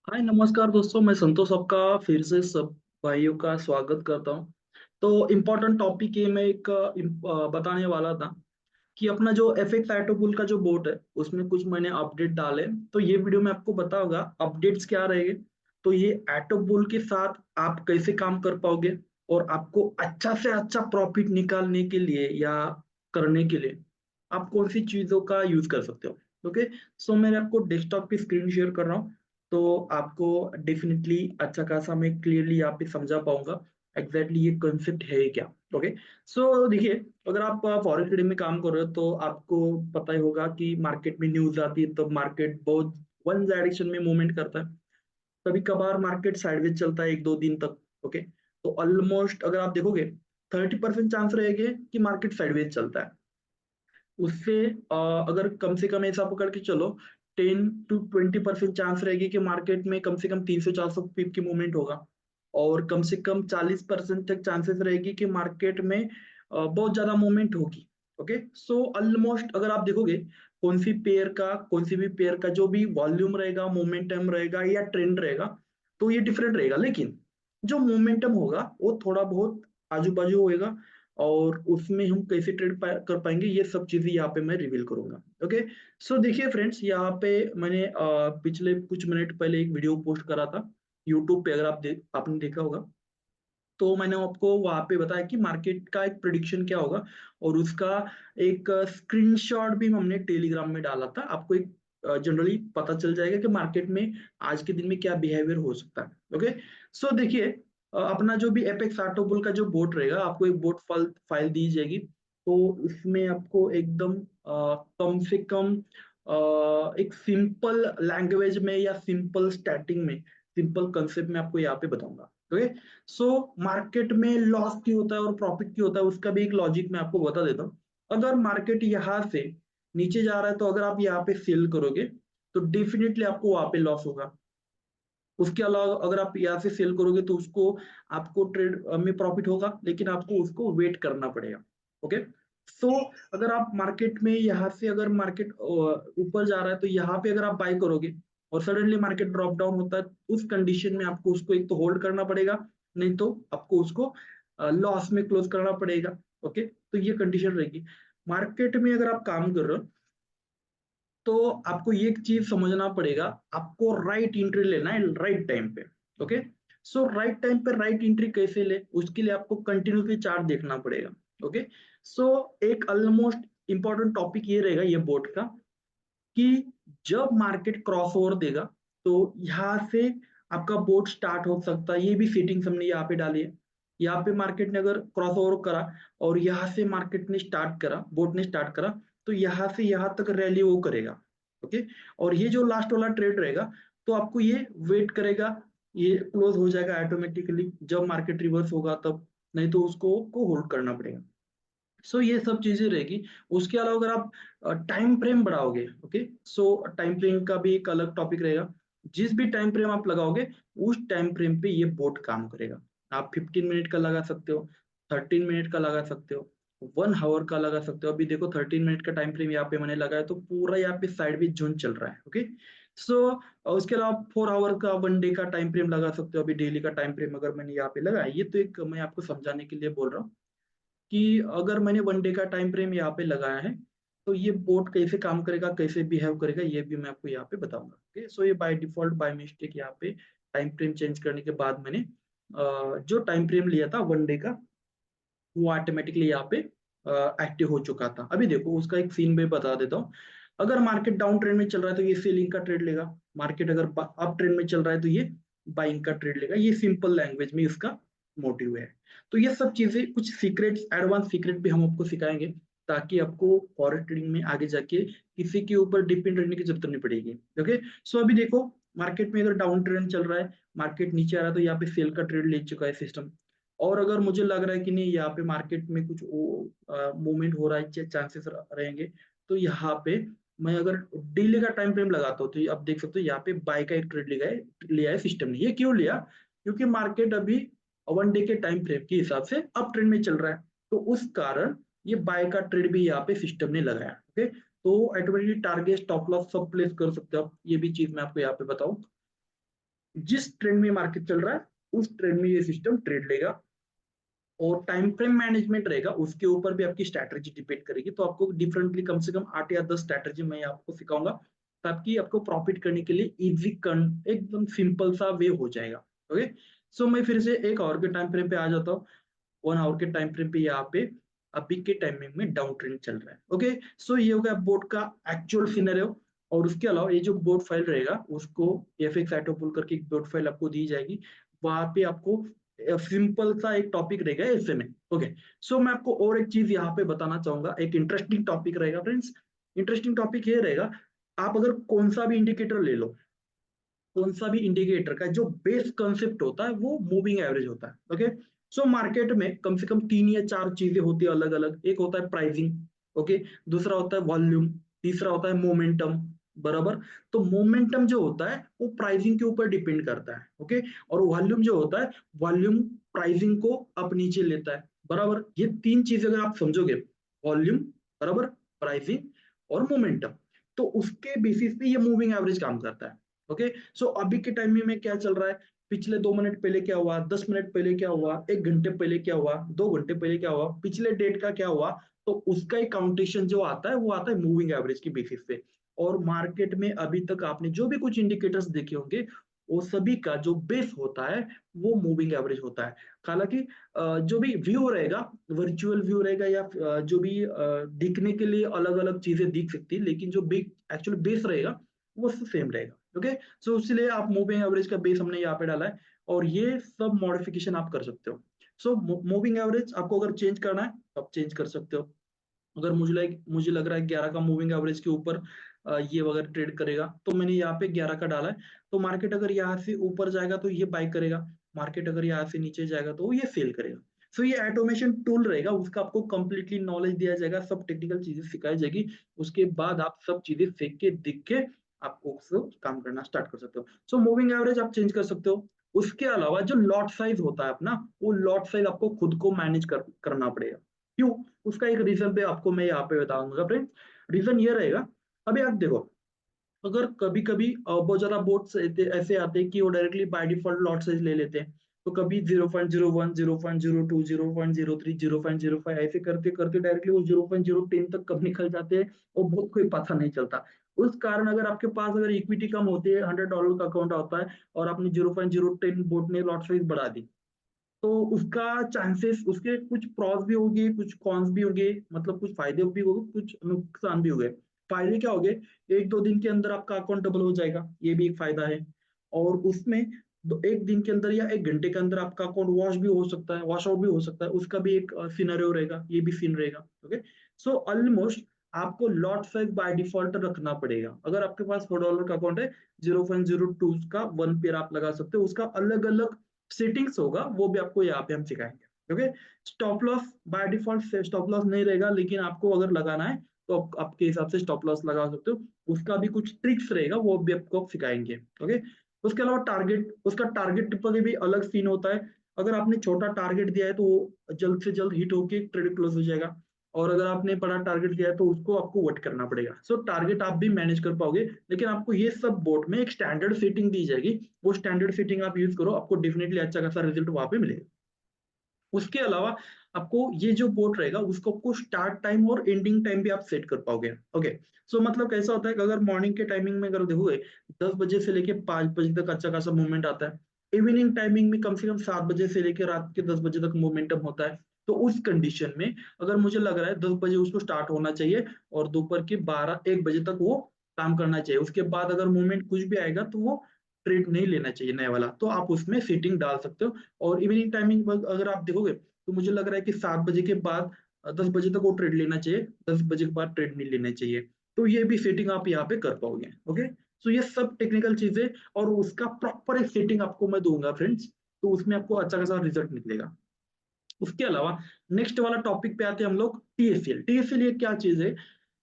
हाय नमस्कार दोस्तों, मैं संतोष आपका फिर से सब भाइयों का स्वागत करता हूँ। तो इम्पोर्टेंट टॉपिक ये मैं एक बताने वाला था कि अपना जो एफएक्स एटोपुल का जो बोट है उसमें कुछ मैंने अपडेट डाले। तो ये वीडियो में आपको बताऊंगा अपडेट्स क्या रहेंगे। तो ये एटोपुल के साथ आप कैसे काम कर पाओगे और आपको अच्छा से अच्छा प्रॉफिट निकालने के लिए या करने के लिए आप कौन सी चीजों का यूज कर सकते हो। ओके, सो मैं आपको डेस्कटॉप पे स्क्रीन शेयर कर रहा हूँ। तो आपको डेफिनेटली अच्छा खासा मैं क्लियरली यहाँ पे समझा पाऊंगा एग्जैक्टली ये कॉन्सेप्ट है क्या। ओके, सो देखिए, अगर आप फॉरेक्स ट्रेडिंग में काम कर रहे हो तो आपको पता ही होगा कि मार्केट में न्यूज आती है तो मार्केट बहुत वन डायरेक्शन में मूवमेंट करता है। कभी कभार मार्केट साइडवेज चलता है एक दो दिन तक। ओके, तो ऑलमोस्ट अगर आप देखोगे 30% चांस रहेंगे कि मार्केट साइडवेज चलता है। उससे अगर कम से कम ऐसा पकड़ के चलो 10 to 20% चांस रहेगी कि मार्केट में कम से कम 300 400 पिप की मूवमेंट होगा। और कम से कम 40% तक चांसेस रहेगी कि मार्केट में बहुत ज्यादा मूवमेंट होगी। ओके, सो ऑलमोस्ट अगर आप देखोगे कौन सी भी पेयर का जो भी वॉल्यूम रहेगा, मोमेंटम रहेगा या ट्रेंड रहेगा, तो ये डिफरेंट रहेगा। लेकिन जो मोमेंटम होगा वो थोड़ा बहुत आजू बाजू होएगा। और उसमें हम कैसे कर पाएंगे ये सब चीजें यहाँ पे मैं रिवील करूंगा। ओके, सो देखिए फ्रेंड्स, यहाँ पे मैंने पिछले कुछ मिनट पहले एक वीडियो पोस्ट करा था यूट्यूब पे। अगर आपने देखा होगा तो मैंने आपको वहां पे बताया कि मार्केट का एक प्रिडिक्शन क्या होगा। और उसका एक स्क्रीनशॉट भी हमने टेलीग्राम में डाला था। आपको एक जनरली पता चल जाएगा कि मार्केट में आज के दिन में क्या बिहेवियर हो सकता है। ओके, सो देखिए, अपना जो भी एपेक्स आटोबुल का जो बोट रहेगा आपको एक बोट फाइल दी जाएगी। तो इसमें आपको एकदम कम से कम एक सिंपल लैंग्वेज में या सिंपल स्टैटिंग में, सिंपल कंसेप्ट में आपको यहाँ पे बताऊंगा। ओके, सो मार्केट में लॉस क्यों होता है और प्रॉफिट क्यों होता है उसका भी एक लॉजिक मैं आपको बता देता हूँ। अगर मार्केट यहाँ से नीचे जा रहा है तो अगर आप यहाँ पे सेल करोगे तो डेफिनेटली आपको वहां पे लॉस होगा। उसके अलावा अगर आप यहाँ से सेल करोगे तो उसको आपको ट्रेड में प्रॉफिट होगा, लेकिन आपको उसको वेट करना पड़ेगा। ओके, सो अगर आप मार्केट में यहाँ से अगर मार्केट ऊपर जा रहा है तो यहाँ पे अगर आप बाय करोगे और सडनली मार्केट ड्रॉप डाउन होता है, उस कंडीशन में आपको उसको एक तो होल्ड करना पड़ेगा, नहीं तो आपको उसको लॉस में क्लोज करना पड़ेगा। ओके, तो ये कंडीशन रहेगी। मार्केट में अगर आप काम कर रहे हो तो आपको ये चीज समझना पड़ेगा, आपको राइट एंट्री लेना है राइट टाइम पे। ओके, सो राइट टाइम पे राइट एंट्री कैसे ले, उसके लिए आपको कंटिन्यूसली चार्ट देखना पड़ेगा। ओके, सो एक ऑलमोस्ट इंपॉर्टेंट टॉपिक ये रहेगा ये बोर्ड का कि जब मार्केट क्रॉस ओवर देगा तो यहाँ से आपका बोट स्टार्ट हो सकता है। ये भी सेटिंग्स हमने यहाँ पे डाली है। यहाँ पे मार्केट ने अगर क्रॉस ओवर करा और यहाँ से मार्केट ने स्टार्ट करा, बोट ने स्टार्ट करा, तो यहाँ से यहाँ तक रैली वो करेगा। ओके, और ये जो लास्ट वाला ट्रेड रहेगा तो आपको ये वेट करेगा, ये क्लोज हो जाएगा ऑटोमेटिकली जब मार्केट रिवर्स होगा तब, नहीं तो उसको को होल्ड करना पड़ेगा। सो ये सब चीजें रहेगी। उसके अलावा अगर आप टाइम फ्रेम बढ़ाओगे, ओके, सो टाइम फ्रेम का भी एक अलग टॉपिक रहेगा। जिस भी टाइम फ्रेम आप लगाओगे उस टाइम फ्रेम पे ये बोट काम करेगा। आप 15 मिनट का लगा सकते हो, 13 मिनट का लगा सकते हो, 1 आवर का लगा सकते हो। अभी देखो 13 मिनट का टाइम फ्रेम यहाँ पे मैंने लगाया तो पूरा यहाँ पे साइड में जोन चल रहा है। ओके, सो उसके अलावा 4 आवर का, 1 डे का टाइम फ्रेम लगा सकते हो। अभी डेली का टाइम फ्रेम अगर मैंने यहाँ पे लगाया, ये तो एक मैं आपको समझाने के लिए बोल रहा हूँ कि अगर मैंने 1 डे का टाइम फ्रेम यहाँ पे लगाया है तो ये बोट कैसे काम करेगा, कैसे बिहेव करेगा, ये भी मैं आपको यहाँ पे बताऊंगा। ओके, सो ये बाय डिफॉल्ट बाय मिस्टेक यहाँ पे टाइम फ्रेम चेंज करने के बाद मैंने जो टाइम फ्रेम लिया था 1 डे का वो ऑटोमेटिकली यहाँ पे एक्टिव हो चुका था। अभी देखो उसका एक सीन भी बता देता हूँ। अगर मार्केट डाउन ट्रेंड में चल रहा है तो ये सेलिंग का ट्रेड लेगा। मार्केट अगर अप ट्रेंड में चल रहा है तो ये बाइंग का ट्रेड लेगा। ये सिंपल लैंग्वेज में इसका मोटिव है। तो ये सब चीजें कुछ सीक्रेट्स, एडवांस सीक्रेट भी हम आपको सिखाएंगे ताकि आपको फॉरेक्स ट्रेडिंग में आगे जाके किसी के ऊपर डिपेंड रहने की जरूरत नहीं पड़ेगी। ओके, सो अभी देखो मार्केट में अगर डाउन ट्रेंड चल रहा है, मार्केट नीचे आ रहा है तो यहाँ पे सेल का ट्रेड ले चुका है सिस्टम। और अगर मुझे लग रहा है कि नहीं यहाँ पे मार्केट में कुछ मूवमेंट हो रहा है, चांसेस रहेंगे, तो यहाँ पे मैं अगर डेली का टाइम फ्रेम लगाता हूँ तो आप देख सकते हो यहाँ पे बाय का एक ट्रेड लिया है सिस्टम ने। ये क्यों लिया? क्योंकि मार्केट अभी 1 डे के टाइम फ्रेम के हिसाब से अप ट्रेंड में चल रहा है, तो उस कारण ये बाय का ट्रेड भी यहाँ पे सिस्टम ने लगाया। ओके, तो ऑटोमेटिकली टारगेट, स्टॉप लॉस सब प्लेस कर सकते हो आप। ये भी चीज मैं आपको यहाँ पे बताऊं। जिस ट्रेंड में मार्केट चल रहा है उस ट्रेंड में ये सिस्टम ट्रेड लेगा। और टाइम फ्रेम मैनेजमेंट रहेगा, उसके ऊपर भी आपकी स्ट्रैटेजी डिपेंड करेगी। तो आपको डिफरेंटली कम से कम 8 या 10 स्ट्रैटेजी मैं आपको सिखाऊंगा, ताकि आपको प्रॉफिट करने के लिए इजी एकदम सिंपल सा वे हो जाएगा। ओके, सो मैं फिर से 1 आवर के टाइम फ्रेम पे आ जाता हूँ। 1 आवर के टाइम फ्रेम पे यहाँ पे अभी के टाइमिंग में डाउन ट्रेंड चल रहा है। ओके, सो ये हो गया बोर्ड का एक्चुअल सिनेरियो। और उसके अलावा ये जो बोर्ड फाइल रहेगा उसको एफएक्स एटोपुल करके एक बोर्ड फाइल आपको दी जाएगी। वहां पे आपको सिंपल सा एक टॉपिक रहेगा एसएमए। ओके, सो मैं आपको और एक चीज यहाँ पे बताना चाहूंगा, एक इंटरेस्टिंग टॉपिक रहेगा फ्रेंड्स। इंटरेस्टिंग टॉपिक ये रहेगा, आप अगर कौन सा भी इंडिकेटर ले लो, कौन सा भी इंडिकेटर का जो बेस कंसेप्ट होता है वो मूविंग एवरेज होता है। ओके, सो मार्केट में कम से कम 3 या 4 चीजें होती है अलग अलग। एक होता है प्राइसिंग, ओके, दूसरा होता है वॉल्यूम, तीसरा होता है मोमेंटम, बराबर। तो मोमेंटम जो होता है वो प्राइसिंग के ऊपर डिपेंड करता है। ओके, और वॉल्यूम जो होता है, वॉल्यूम प्राइसिंग को अप नीचे लेता है, बराबर। ये 3 चीजें अगर आप समझोगे, वॉल्यूम, बराबर, प्राइसिंग और मोमेंटम, तो उसके बेसिस पे ये मूविंग एवरेज काम करता है। ओके, सो अभी के टाइम में क्या चल रहा है, पिछले 2 मिनट पहले क्या हुआ, 10 मिनट पहले क्या हुआ, 1 घंटे पहले क्या हुआ, 2 घंटे पहले क्या हुआ, पिछले डेट का क्या हुआ, तो उसका एक काउंटेशन जो आता है वो आता है मूविंग एवरेज की बेसिस पे। और मार्केट में अभी तक आपने जो भी कुछ इंडिकेटर्स देखे होंगे, वो सभी का जो बेस होता है वो मूविंग एवरेज होता है। हालांकि जो भी व्यू रहेगा, वर्चुअल व्यू रहेगा, या जो भी दिखने के लिए अलग अलग चीजें दिख सकती है, लेकिन जो बिग एक्चुअल बेस रहेगा वो सेम रहेगा। ओके, सो इसलिए आप मूविंग एवरेज का बेस हमने यहाँ पे डाला है, और ये सब मॉडिफिकेशन आप कर सकते हो। सो मूविंग एवरेज आपको अगर चेंज करना है तो आप चेंज कर सकते हो। अगर मुझे लग रहा है 11 का मूविंग एवरेज के ऊपर ये अगर ट्रेड करेगा, तो मैंने यहाँ पे 11 का डाला है। तो मार्केट अगर यहाँ से ऊपर जाएगा तो ये बाय करेगा, मार्केट अगर यहाँ से नीचे जाएगा तो ये सेल करेगा। सो ये ऑटोमेशन टूल रहेगा, उसका आपको कंप्लीटली नॉलेज दिया जाएगा, सब टेक्निकल चीजें सिखाई जाएगी। उसके बाद आप सब चीजें फेंक के दिख के आपको सब काम करना स्टार्ट कर सकते हो। सो मूविंग एवरेज आप चेंज कर सकते हो। उसके अलावा जो लॉट साइज होता है अपना, वो लॉट साइज आपको खुद को मैनेज करना पड़ेगा। क्यों? उसका एक रीजन पे आपको मैं यहाँ पे बताऊंगा फ्रेंड्स। रीजन ये रहेगा, अभी आप देखो, अगर कभी कभी बहुत ज्यादा बोट्स ऐसे आते हैं कि वो directly by default lot size ले लेते हैं। तो कभी 0.01, 0.02, 0.03, 0.05 ऐसे करते करते डायरेक्टली वो 0.010 तक कब निकल जाते हैं और बहुत कोई पता नहीं चलता। उस कारण अगर आपके पास अगर इक्विटी कम होती है, $100 का अकाउंट होता है, और आपने 0.010 बोट ने लॉट साइज बढ़ा दी, तो उसका चांसेस, उसके कुछ प्रॉस भी होंगे, कुछ कॉन्स भी होंगे, मतलब कुछ फायदे भी होंगे, कुछ नुकसान भी होंगे। फायदे क्या होंगे, 1-2 दिन के अंदर आपका अकाउंट डबल हो जाएगा, ये भी एक फायदा है। और उसमें 1 दिन के अंदर या 1 घंटे के अंदर आपका अकाउंट वॉश भी हो सकता है, वॉश आउट भी हो सकता है, उसका भी एक सिनेरियो रहेगा, ये भी सीन रहेगा। ओके, सो ऑलमोस्ट आपको लॉट साइज बाय डिफॉल्ट रखना पड़ेगा। अगर आपके पास $4 का अकाउंट है, 0.02 का 1 पेयर आप लगा सकते हो, उसका अलग अलग सेटिंग्स होगा, वो भी आपको यहाँ पे हम सिखाएंगे। Okay, stop loss by default stop loss नहीं रहेगा, लेकिन आपको अगर लगाना है तो आपके हिसाब से स्टॉप लॉस लगा सकते हो। उसका भी कुछ ट्रिक्स रहेगा, वो भी आपको सिखाएंगे। ओके, उसके अलावा टारगेट, उसका टारगेट पर भी अलग सीन होता है। अगर आपने छोटा टारगेट दिया है तो वो जल्द से जल्द हिट होके ट्रेड क्लोज हो जाएगा, और अगर आपने बड़ा टारगेट दिया है तो उसको आपको वट करना पड़ेगा। सो टारगेट आप भी मैनेज कर पाओगे, लेकिन आपको ये सब बोट में एक स्टैंडर्ड सेटिंग दी जाएगी, वो स्टैंडर्ड सेटिंग आप यूज करो, आपको डेफिनेटली अच्छा खासा रिजल्ट वहां पे मिलेगा। उसके अलावा आपको ये जो बोट रहेगा उसको आपको स्टार्ट टाइम और एंडिंग टाइम भी आप सेट कर पाओगे। ओके, सो मतलब कैसा होता है कि अगर मॉर्निंग के टाइमिंग में अगर देखोगे, 10 बजे से लेके 5 बजे तक अच्छा खासा मूवमेंट आता है। इवनिंग टाइमिंग में कम से कम 7 बजे से लेकर रात के 10 बजे तक मोमेंटम होता है। तो उस कंडीशन में अगर मुझे लग रहा है 10 बजे उसको स्टार्ट होना चाहिए, और दोपहर के 12-1 बजे तक वो काम करना चाहिए, उसके बाद अगर मूवमेंट कुछ भी आएगा तो वो ट्रेड नहीं लेना चाहिए नया वाला, तो आप उसमें सेटिंग डाल सकते हो। और इवनिंग टाइमिंग अगर आप देखोगे, तो मुझे लग रहा है कि 7 बजे के बाद 10 बजे तक वो ट्रेड लेना चाहिए, 10 बजे के बाद ट्रेड नहीं लेना चाहिए। तो ये भी सेटिंग आप यहाँ पे कर पाओगे। ओके, सो ये सब टेक्निकल चीजें, और उसका प्रॉपर एक सेटिंग आपको मैं दूंगा फ्रेंड्स, तो उसमें आपको अच्छा खासा रिजल्ट निकलेगा। उसके अलावा नेक्स्ट वाला टॉपिक पे आते हैं हम लोग, टीएसएल। टीएसएल ये क्या चीज है,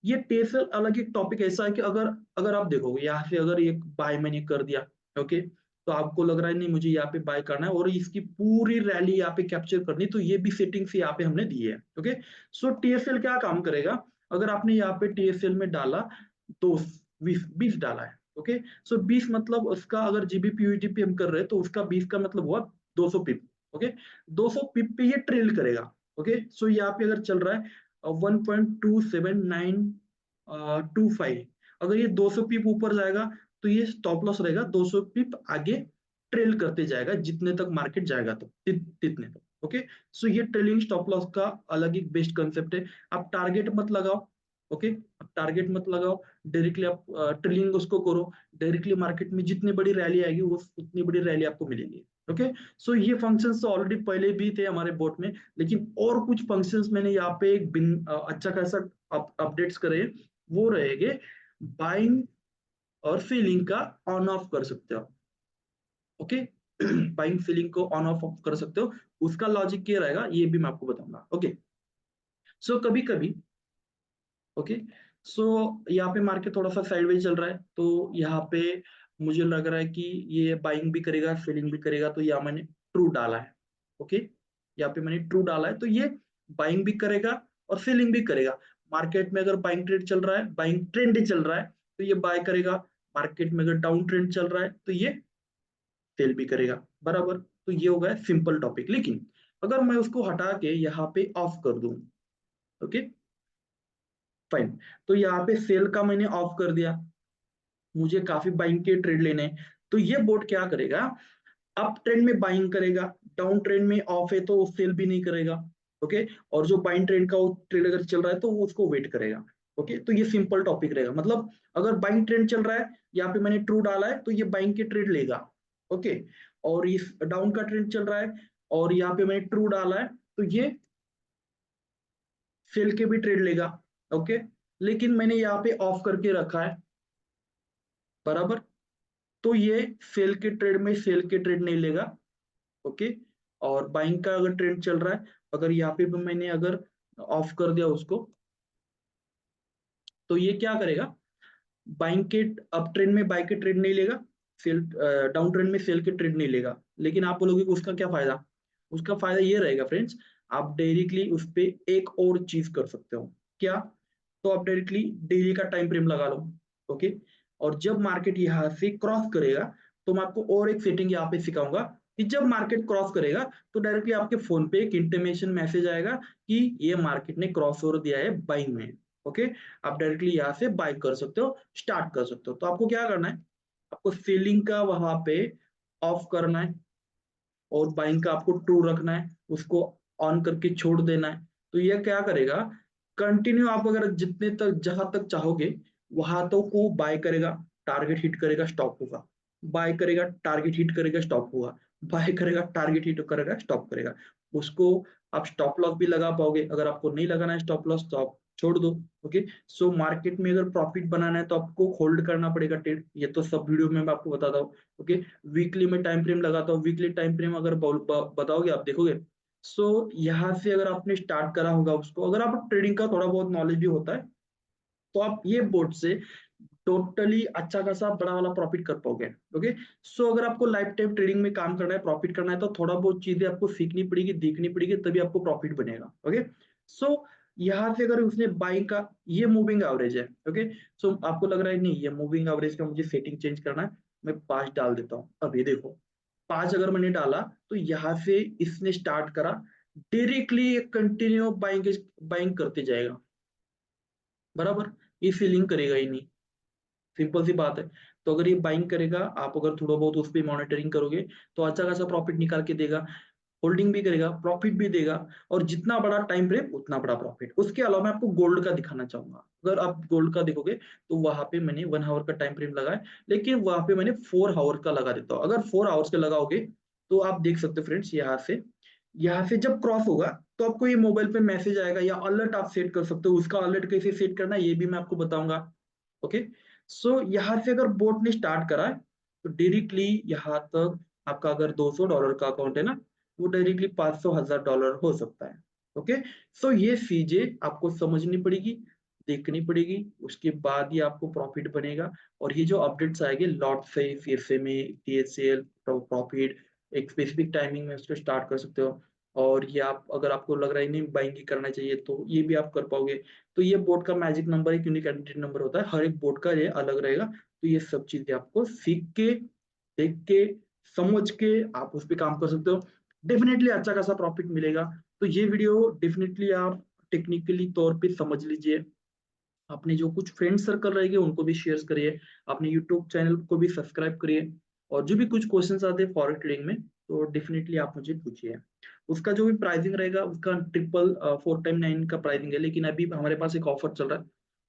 ये टीएसएल अलग एक टॉपिक ऐसा है कि अगर अगर आप देखोगे यहाँ से, अगर ये बाय मैंने कर दिया, ओके, तो आपको लग रहा है नहीं मुझे यहाँ पे बाय करना है और इसकी पूरी रैली यहाँ पे कैप्चर करनी, तो ये भी सेटिंग्स यहाँ पे हमने दी है। ओके, सो टीएसएल क्या काम करेगा, अगर आपने यहाँ पे टीएसएल में डाला तो 20 डाला है, ओके। सो 20 मतलब उसका अगर जीबीपी यूटीपी हम कर रहे हैं तो उसका 20 का मतलब हुआ 200 पिप। ओके, 200 पिप पे ये ट्रेल करेगा। ओके, सो यहाँ पे अगर चल रहा है 1.27925, अगर ये 200 पिप ऊपर जाएगा तो ये स्टॉप लॉस रहेगा, 200 पिप आगे ट्रेल करते जाएगा जितने तक मार्केट जाएगा तो तितने तक। ओके, सो ये ट्रेलिंग स्टॉप लॉस का अलग एक बेस्ट कंसेप्ट है। आप टारगेट मत लगाओ। ओके, आप टारगेट मत लगाओ, डायरेक्टली आप ट्रेलिंग उसको करो। डायरेक्टली मार्केट में जितनी बड़ी रैली आएगी वो उतनी बड़ी रैली आपको मिलेगी। ओके, सो ये फंक्शंस तो ऑलरेडी पहले भी थे हमारे बोट में, लेकिन और कुछ फंक्शंस मैंने यहाँ पे एक अच्छा खासा अपडेट्स करे, वो रहेंगे। बाइंग और सेलिंग का ऑन ऑफ कर सकते हो। ओके, बाइंग सेलिंग को ऑन ऑफ कर सकते हो। उसका लॉजिक क्या रहेगा ये भी मैं आपको बताऊंगा। ओके, सो कभी कभी, ओके, सो यहाँ पे मार्केट थोड़ा सा साइडवेज चल रहा है, तो यहाँ पे मुझे लग रहा है कि ये बाइंग भी करेगा सेलिंग भी करेगा, तो यहाँ मैंने ट्रू डाला है। ओके, यहाँ पे मैंने ट्रू डाला है, तो ये बाइंग भी करेगा और सेलिंग भी करेगा। मार्केट में अगर बाइंग ट्रेड चल रहा है, बाइंग ट्रेंड चल रहा है, तो ये बाय करेगा। मार्केट में अगर डाउन ट्रेंड चल रहा है तो ये सेल भी करेगा। बराबर, तो ये हो गया सिंपल टॉपिक। लेकिन अगर मैं उसको हटा के यहाँ पे ऑफ कर दूं, ओके फाइन, तो यहाँ पे सेल का मैंने ऑफ कर दिया, मुझे काफी बाइंग के ट्रेड लेने हैं, तो ये बोट क्या करेगा, अप ट्रेंड में बाइंग करेगा, डाउन ट्रेंड में ऑफ है तो वो सेल भी नहीं करेगा। ओके, और जो बाइंग ट्रेंड का वो ट्रेड अगर चल रहा है तो वो उसको वेट करेगा। ओके, तो ये सिंपल टॉपिक रहेगा। मतलब अगर बाइंग ट्रेंड चल रहा है, यहाँ पे मैंने ट्रू डाला है, तो ये बाइंग के ट्रेड लेगा। ओके, और इस डाउन का ट्रेंड चल रहा है और यहाँ पे मैंने ट्रू डाला है, तो ये सेल के भी ट्रेड लेगा। ओके, लेकिन मैंने यहाँ पे ऑफ करके रखा है। बराबर, तो ये सेल के ट्रेड में सेल के ट्रेड नहीं लेगा। ओके, और बाइंग का अगर ट्रेंड चल रहा है, अगर यहाँ पे भी मैंने अगर ऑफ कर दिया उसको, तो ये क्या करेगा, बाइंग के अप ट्रेंड में बाई के ट्रेड नहीं लेगा, सेल डाउन ट्रेंड में सेल के ट्रेड नहीं लेगा। लेकिन आप बोलोगे कि उसका क्या फायदा, उसका फायदा ये रहेगा फ्रेंड्स, आप डायरेक्टली उस पर एक और चीज कर सकते हो। क्या, तो आप डायरेक्टली डेली का टाइम फ्रेम लगा लो। ओके, और जब मार्केट यहाँ से क्रॉस करेगा, तो मैं आपको और एक सेटिंग यहाँ पे सिखाऊंगा कि जब मार्केट क्रॉस करेगा तो डायरेक्टली आपके फोन पे एक इंटीमेशन मैसेज आएगा कि ये मार्केट ने क्रॉस ओवर दिया है बाइंग में। ओके, आप डायरेक्टली यहाँ से बाय कर सकते हो, स्टार्ट कर सकते हो। तो आपको क्या करना है, आपको सेलिंग का वहां पे ऑफ करना है और बाइंग का आपको ट्रू रखना है, उसको ऑन करके छोड़ देना है। तो ये क्या करेगा, कंटिन्यू आप अगर जितने तक जहां तक चाहोगे वहां तक को बाय करेगा, टारगेट हिट करेगा स्टॉप होगा, बाय करेगा टारगेट हिट करेगा स्टॉप होगा, बाय करेगा टारगेट हिट करेगा स्टॉप करेगा। उसको आप स्टॉप लॉस भी लगा पाओगे। अगर आपको नहीं लगाना है स्टॉप लॉस तो आप छोड़ दो। ओके, सो मार्केट में अगर प्रॉफिट बनाना है तो आपको होल्ड करना पड़ेगा ट्रेड, ये तो सब वीडियो में मैं आपको बताता हूँ। ओके, वीकली में टाइम फ्रेम लगाता हूँ, वीकली टाइम फ्रेम अगर बताओगे आप देखोगे। सो यहाँ से अगर आपने स्टार्ट करा होगा उसको, अगर आप ट्रेडिंग का थोड़ा बहुत नॉलेज भी होता है, तो आप ये बोर्ड से टोटली अच्छा खासा बड़ा वाला प्रॉफिट कर पाओगे। ओके, सो अगर आपको लाइफ टाइम ट्रेडिंग में काम करना है, प्रॉफिट करना है, तो थोड़ा बहुत चीजें आपको सीखनी पड़ेगी, देखनी पड़ेगी, तभी आपको प्रॉफिट बनेगा। ओके, सो यहाँ से अगर उसने बाइंग का, ये मूविंग एवरेज है। ओके, सो आपको लग रहा है नहीं ये मूविंग एवरेज का मुझे सेटिंग चेंज करना है, मैं 5 डाल देता हूँ। अब ये देखो 5 अगर मैंने डाला, तो यहाँ से इसने स्टार्ट करा, डायरेक्टली कंटिन्यू बाइंग बाइंग करते जाएगा। बराबर, ये सेलिंग करेगा ही नहीं, सिंपल सी बात है। तो अगर ये बाइंग करेगा, आप अगर थोड़ा बहुत उस पर मॉनिटरिंग करोगे, तो अच्छा खासा प्रॉफिट निकाल के देगा, होल्डिंग भी करेगा, प्रॉफिट भी देगा, और जितना बड़ा टाइम फ्रेम उतना बड़ा प्रॉफिट। उसके अलावा मैं आपको गोल्ड का दिखाना चाहूंगा। अगर आप गोल्ड का देखोगे, तो वहां पे मैंने 1 आवर का टाइम फ्रेम लगाया, लेकिन वहां पे मैंने 4 आवर का लगा देता हूँ। अगर 4 आवर्स का लगाओगे, तो आप देख सकते हो फ्रेंड्स, यहाँ से जब क्रॉस होगा, तो आपको ये मोबाइल पे मैसेज आएगा या अलर्ट आप सेट कर सकते हो। उसका अलर्ट कैसे सेट करना है ये भी मैं आपको बताऊंगा। ओके, सो यहाँ से अगर बोट ने स्टार्ट करा है, तो डायरेक्टली यहाँ तक आपका अगर $200 का अकाउंट है ना, वो डायरेक्टली 500,000 हो सकता है। ओके, सो ये चीजें आपको समझनी पड़ेगी, देखनी पड़ेगी, उसके बाद ही आपको प्रॉफिट बनेगा। और ये जो अपडेट्स आएंगे लॉट से, सीएसए में, टीएसएल प्रॉफिट, एक स्पेसिफिक टाइमिंग में उसको स्टार्ट कर सकते हो। और ये आप अगर आपको लग रहा है नहीं बाइंग ही करना चाहिए, तो ये भी आप कर पाओगे। तो ये बोर्ड का मैजिक नंबर एक यूनिक आइडेंटिटी नंबर होता है, हर एक बोर्ड का ये अलग रहेगा। तो ये सब चीजें आपको सीख के, देख के, समझ के आप उस पे काम कर सकते हो। डेफिनेटली अच्छा खासा प्रॉफिट मिलेगा। तो ये वीडियो डेफिनेटली आप टेक्निकली तौर पे समझ लीजिए। अपने जो कुछ फ्रेंड सर्कल रहेंगे उनको भी शेयर करिए, अपने यूट्यूब चैनल को भी सब्सक्राइब करिए, और जो भी कुछ क्वेश्चंस आते हैं फॉरेक्स ट्रेडिंग में तो डेफिनेटली आप मुझे पूछिए। उसका जो भी प्राइसिंग रहेगा उसका 499 का प्राइसिंग है, लेकिन अभी हमारे पास एक ऑफर चल रहा है।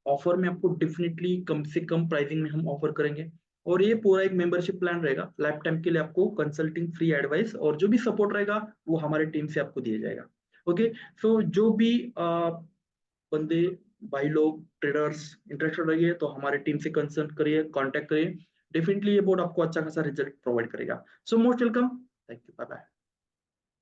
ऑफर में आपको डेफिनेटली कम से कम प्राइसिंग में हम ऑफर करेंगे। और ये पूरा एक मेंबरशिप प्लान रहेगा, लाइफ टाइम के लिए आपको कंसल्टिंग, फ्री एडवाइस और जो भी सपोर्ट रहेगा वो हमारे टीम से आपको दिया जाएगा। ओके। सो जो भी बंदे, भाई लोग, ट्रेडर्स इंटरेस्टेड रहिए तो हमारे टीम से कंसल्ट करिए, कांटेक्ट करिए। डेफिनेटली ये बोर्ड आपको अच्छा खासा रिजल्ट प्रोवाइड करेगा। So most welcome. Thank you. Bye bye.